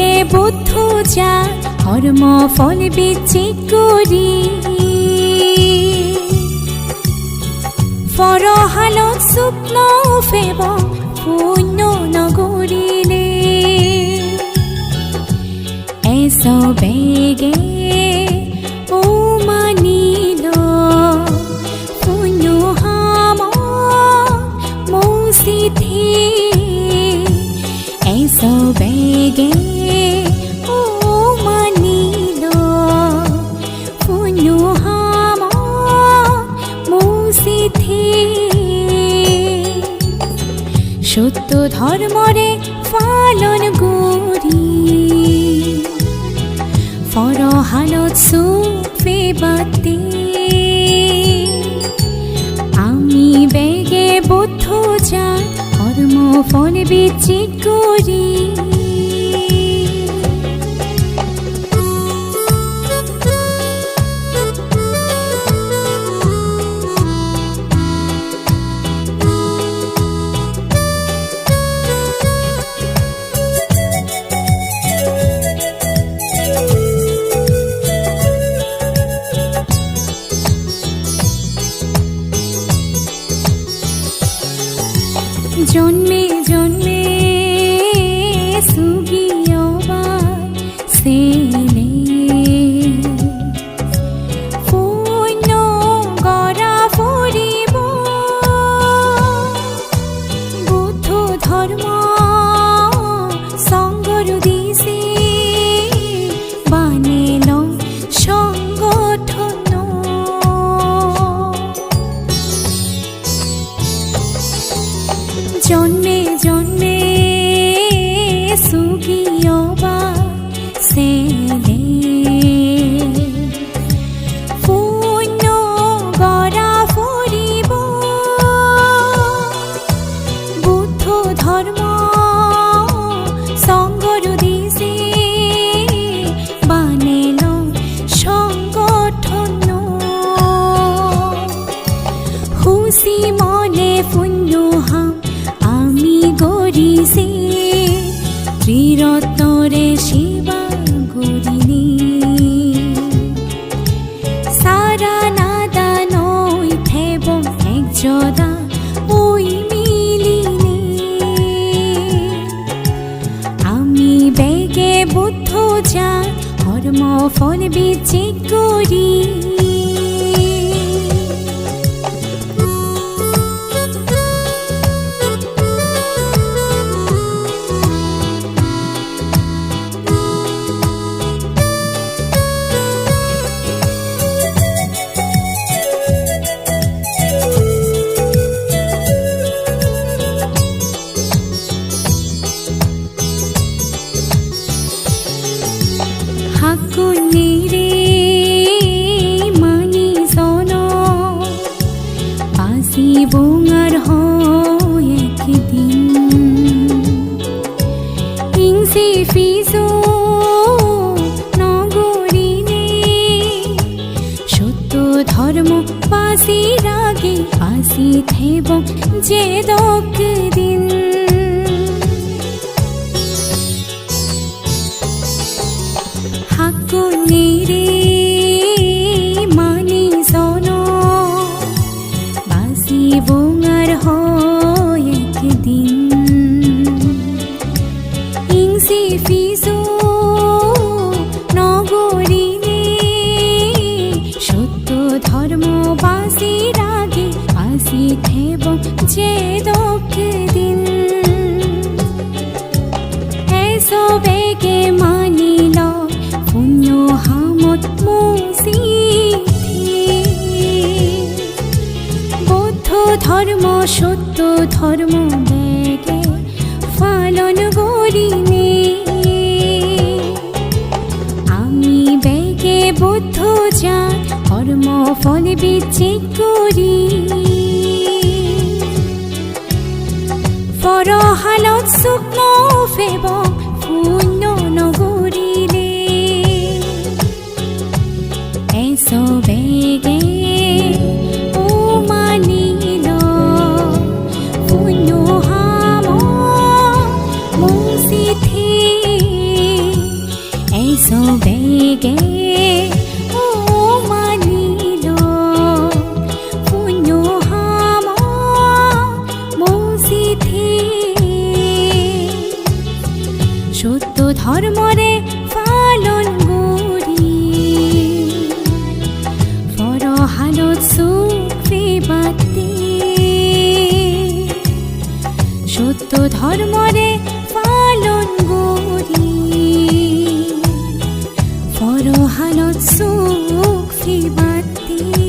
বেগে বুদ্ধ যা কর্ম ফল বিচিক করি ফৰহালত স্বপ্ন ফেব পুণ্য নগৰিলে এস বেগে ও মানিল পুণ্য হাম মৌচিথি এস বেগে ও মানিল পুণ্য হাম মৌচিথি সত্য ধর্মরে পালন করি ফৰহালত সুফেবাতে আমি বেগে বুদ্ধ যা কর্ম ফল বিচিক করি জন্মে জন্মে সুগিয়বার সেলে পুণ্য গড়া ফুরিব বুদ্ধ ধর্ম সংগরু দিছে বানেল সংগঠন জন্মে জন্মে সুগিয়বার সেলে পুণ্য গড়া ফুরিব বুদ্ধ ধর্ম সংগরু দিছে বানেল সংগঠন হুসি মনে পুণ্য হাম আমি গরিছে ত্রিরত্নরে শিবা গরিনি সারা নাদা নই থেব একজদা ওই মিলিনে আমি বেগে বুদ্ধ যা কর্ম ফল বিচিক করি হাকুনিরে মানি জন পাশি বোঙার হয় একদিন হিংসি ফিজো নগরিনে সত্য ধর্ম পাশি রাগে পাশি থেব যে দক দিন হাকুনিরে মানি জন বাসি বোঙার হয় একদিন হিংসি ফিজো নগরিনে সত্য ধর্ম বাসি রাগে বাসি থেব যে দক দিন এসো বেগে মানিল পুণ্য হামত মৌচিথি বৌদ্ধ ধর্ম সত্য ধর্ম বেগে পালন করিনে আমি বেগে বুদ্ধ যা কর্ম ফল বিচিক করি ফৰহালত স্বপ্ন ফেব পুণ্য নগৰিলে এস বেগে ও মানিল পুণ্য হাম মৌচিথি গে ও মানিল পুণ্য হাম মৌসিথি সত্য ধর্মরে পালন করি ফরহালত সুখ বিবাতি সত্য ধর্মরে পালন করি ফরহালত সুখ বিবাতি